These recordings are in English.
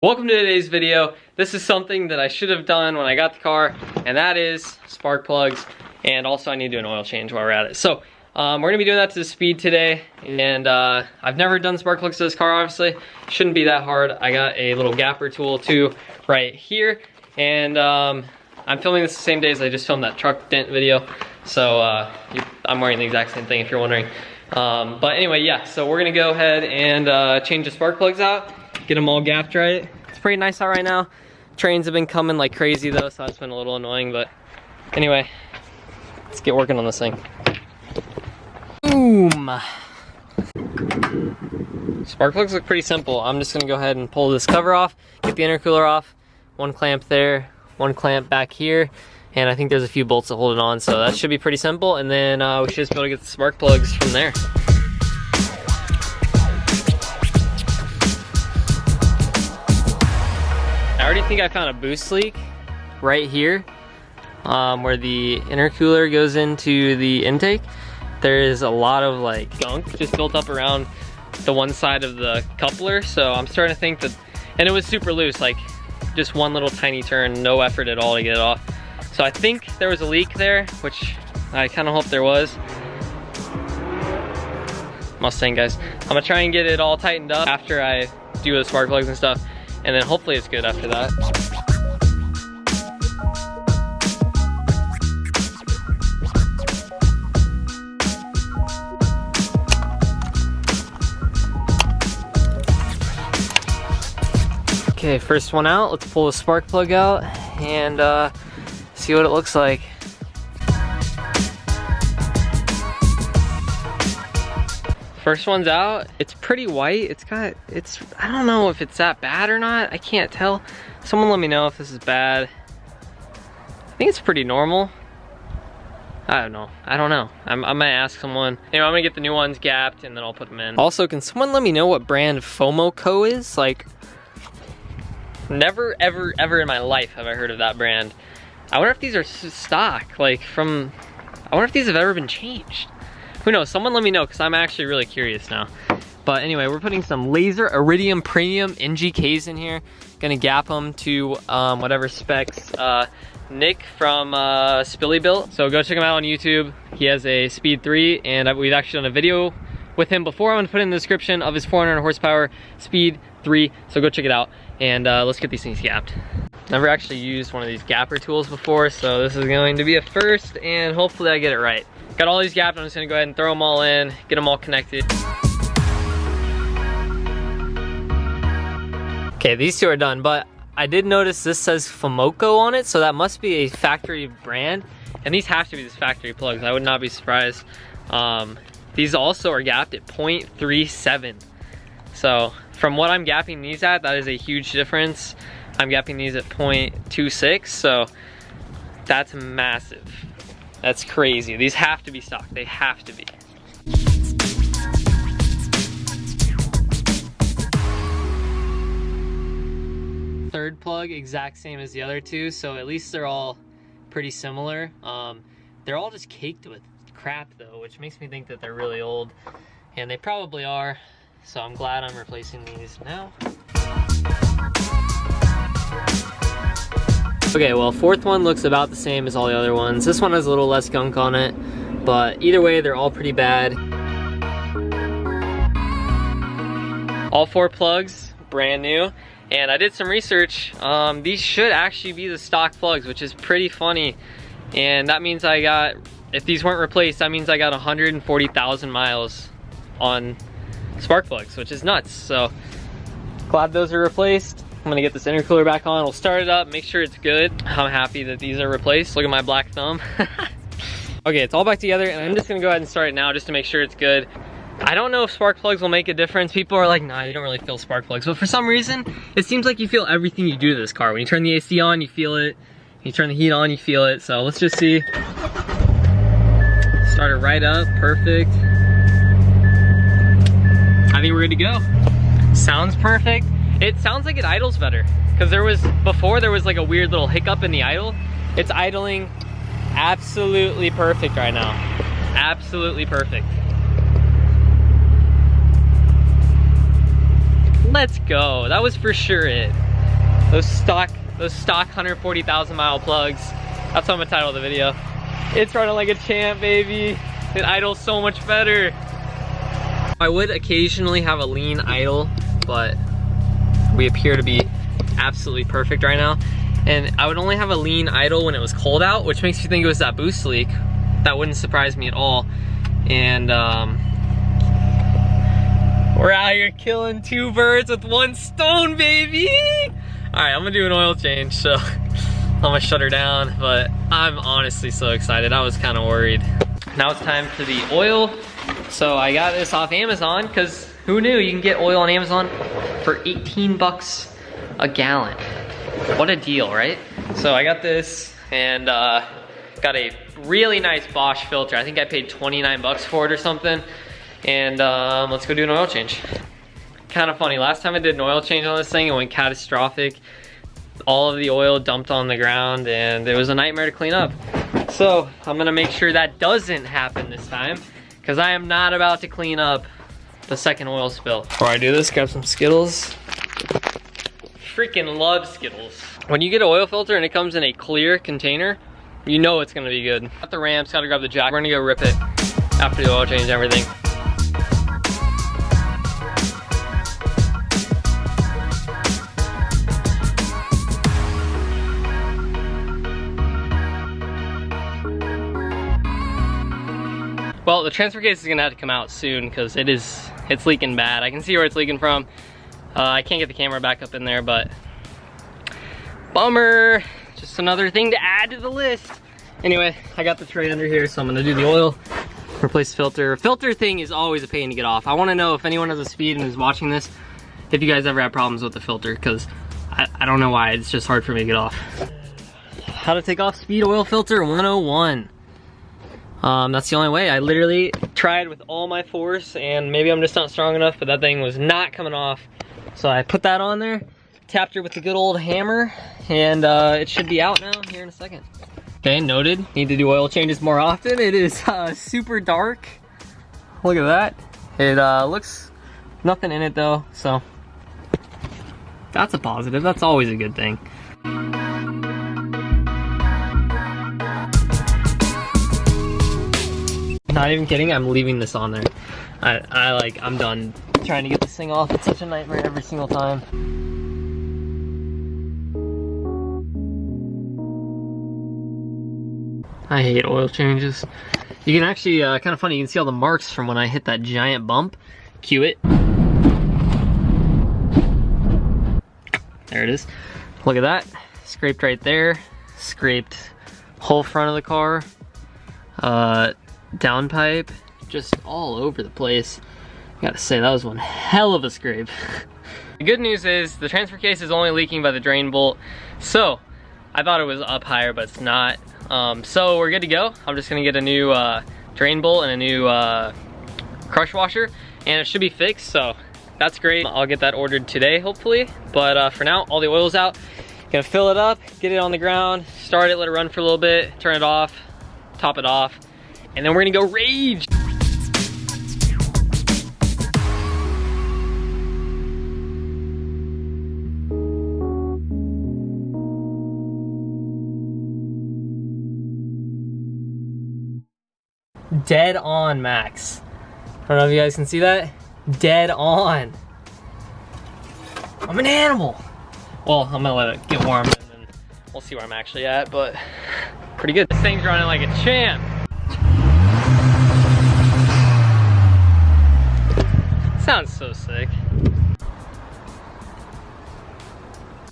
Welcome to today's video. This is something that I should have done when I got the car, and that is spark plugs, and also I need to do an oil change while we're at it. So we're gonna be doing that to the Speed today, and I've never done spark plugs to this car, obviously. Shouldn't be that hard. I got a little gapper tool too right here, and I'm filming this the same day as I just filmed that truck dent video. So I'm wearing the exact same thing if you're wondering. But anyway, yeah, so we're gonna go ahead and change the spark plugs out. Get them all gapped right. It's pretty nice out right now. Trains have been coming like crazy though, so that's been a little annoying, but anyway, let's get working on this thing. Boom! Spark plugs look pretty simple. I'm just gonna go ahead and pull this cover off, get the intercooler off, one clamp there, one clamp back here, and I think there's a few bolts that hold it on, so that should be pretty simple, and then we should just be able to get the spark plugs from there. I already think I found a boost leak right here where the intercooler goes into the intake. There is a lot of like gunk just built up around the one side of the coupler, so I'm starting to think that, and it was super loose, like just one little tiny turn, no effort at all to get it off. So I think there was a leak there, which I kind of hope there was. Mustang guys, I'm gonna try and get it all tightened up after I do the spark plugs and stuff, and then hopefully it's good after that. Okay, first one out. Let's pull the spark plug out and see what it looks like. First one's out. It's pretty white. I don't know if it's that bad or not. I can't tell. Someone let me know if this is bad. I think it's pretty normal. I don't know. I might ask someone. Anyway, I'm gonna get the new ones gapped and then I'll put them in. Also, can someone let me know what brand Huma-Huma is? Like, never ever in my life have I heard of that brand. I wonder if these are stock, like I wonder if these have ever been changed. Who knows? Someone let me know, because I'm actually really curious now. But anyway, we're putting some laser iridium premium NGKs in here. Gonna gap them to whatever specs Nick from Spilly built. So go check him out on YouTube. He has a Speed 3, and we've actually done a video with him before. I'm gonna put it in the description of his 400 horsepower Speed 3. So go check it out, and let's get these things gapped. Never actually used one of these gapper tools before, so this is going to be a first, and hopefully I get it right. Got all these gapped. I'm just gonna go ahead and throw them all in, get them all connected. Okay, these two are done, but I did notice this says Huma-Huma on it, so that must be a factory brand. And these have to be the factory plugs. I would not be surprised. These also are gapped at 0.37. So from what I'm gapping these at, that is a huge difference. I'm gapping these at 0.26, so that's massive. That's crazy. These have to be stock. They have to be. Third plug, exact same as the other two, so at least they're all pretty similar. They're all just caked with crap though, which makes me think that they're really old, and they probably are, so I'm glad I'm replacing these now. Okay, well, fourth one looks about the same as all the other ones. This one has a little less gunk on it, but either way, they're all pretty bad. All four plugs, brand new. And I did some research. These should actually be the stock plugs, which is pretty funny. And that means if these weren't replaced, that means I got 140,000 miles on spark plugs, which is nuts. So glad those are replaced. I'm gonna get this intercooler back on. We'll start it up, make sure it's good. I'm happy that these are replaced. Look at my black thumb. Okay, it's all back together, and I'm just gonna go ahead and start it now just to make sure it's good. I don't know if spark plugs will make a difference. People are like, nah, you don't really feel spark plugs. But for some reason, it seems like you feel everything you do to this car. When you turn the AC on, you feel it. You turn the heat on, you feel it. So let's just see. Start it right up, perfect. I think we're good to go. Sounds perfect. It sounds like it idles better, because before there was like a weird little hiccup in the idle. It's idling absolutely perfect right now. Absolutely perfect. Let's go. That was for sure it. Those stock 140,000 mile plugs. That's what I'm gonna title the video. It's running like a champ, baby. It idles so much better. I would occasionally have a lean idle, but we appear to be absolutely perfect right now. And I would only have a lean idle when it was cold out, which makes me think it was that boost leak. That wouldn't surprise me at all. And we're out here killing 2 birds with 1 stone, baby. All right, I'm gonna do an oil change, so I'm gonna shut her down, but I'm honestly so excited. I was kind of worried. Now it's time for the oil. So I got this off Amazon, because who knew you can get oil on Amazon for 18 bucks a gallon. What a deal, right? So I got this and got a really nice Bosch filter. I think I paid 29 bucks for it or something. And let's go do an oil change. Kind of funny, last time I did an oil change on this thing, it went catastrophic. All of the oil dumped on the ground and it was a nightmare to clean up. So I'm gonna make sure that doesn't happen this time, because I am not about to clean up the second oil spill. Before I do this, grab some Skittles. Freaking love Skittles. When you get an oil filter and it comes in a clear container, you know it's gonna be good. Got the ramps, gotta grab the jack. We're gonna go rip it after the oil change and everything. Well, the transfer case is gonna have to come out soon because it's leaking bad. I can see where it's leaking from. I can't get the camera back up in there, but bummer. Just another thing to add to the list. Anyway, I got the tray under here, so I'm gonna do the oil, replace the filter. Filter thing is always a pain to get off. I wanna know if anyone has a Speed and is watching this, if you guys ever have problems with the filter, because I don't know why, it's just hard for me to get off. How to take off Speed oil filter 101. That's the only way. I literally tried with all my force, and maybe I'm just not strong enough, but that thing was not coming off. So I put that on there, tapped her with the good old hammer, and it should be out now here in a second. Okay, noted. Need to do oil changes more often. It is super dark. Look at that. It looks nothing in it though, so that's a positive. That's always a good thing. Not even kidding, I'm leaving this on there. I'm done trying to get this thing off. It's such a nightmare every single time. I hate oil changes. You can actually, kind of funny, you can see all the marks from when I hit that giant bump. Cue it. There it is. Look at that. Scraped right there. Scraped whole front of the car. Downpipe, just all over the place. Gotta say, that was one hell of a scrape. The good news is the transfer case is only leaking by the drain bolt. So I thought it was up higher, but it's not. So we're good to go. I'm just gonna get a new drain bolt and a new crush washer, and it should be fixed, so that's great. I'll get that ordered today, hopefully. But for now, all the oil's out. Gonna fill it up, get it on the ground, start it, let it run for a little bit, turn it off, top it off, and then we're gonna go rage. Dead on, Max. I don't know if you guys can see that. Dead on. I'm an animal. Well, I'm gonna let it get warm and then we'll see where I'm actually at, but pretty good. This thing's running like a champ. Sounds so sick.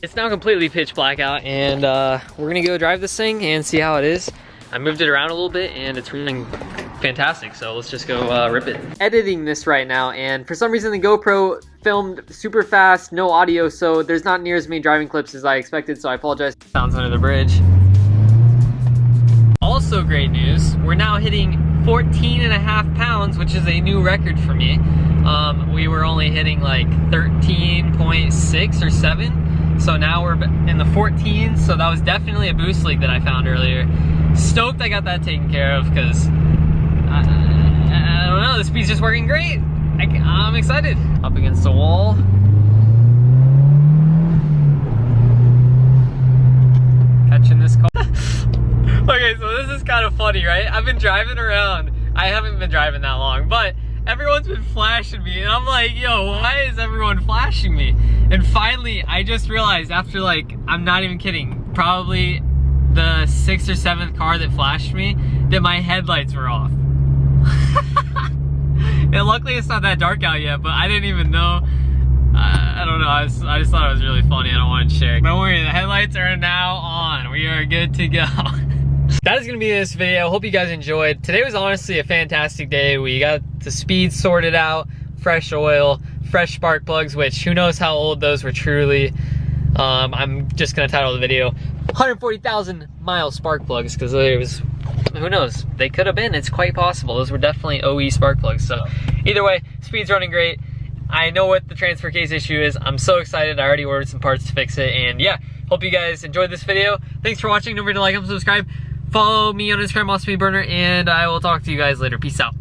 It's now completely pitch black out, and we're gonna go drive this thing and see how it is. I moved it around a little bit and it's running fantastic, so let's just go rip it. Editing this right now, and for some reason the GoPro filmed super fast, no audio, so there's not near as many driving clips as I expected, so I apologize. Sounds under the bridge. Also great news, we're now hitting 14.5 pounds, which is a new record for me. We were only hitting like 13.6 or 7, so now we're in the 14s, so that was definitely a boost leak that I found earlier. Stoked I got that taken care of, because I don't know, the speed's just working great. I'm excited. Up against the wall. right? I've been driving around. I haven't been driving that long, but everyone's been flashing me, and I'm like, yo, why is everyone flashing me? And finally, I just realized after, like, I'm not even kidding, probably the 6th or 7th car that flashed me, that my headlights were off. And luckily it's not that dark out yet, but I didn't even know. I don't know, I just thought it was really funny. I don't want to share. Don't worry, the headlights are now on. We are good to go. That is gonna be this video. Hope you guys enjoyed. Today was honestly a fantastic day. We got the speed sorted out, fresh oil, fresh spark plugs, which who knows how old those were truly. I'm just gonna title the video 140,000 mile spark plugs, because it was, who knows, they could have been. It's quite possible. Those were definitely OE spark plugs. So either way, speed's running great. I know what the transfer case issue is. I'm so excited. I already ordered some parts to fix it. And yeah, hope you guys enjoyed this video. Thanks for watching. Don't forget to like and subscribe. Follow me on Instagram, Speedburner, and I will talk to you guys later. Peace out.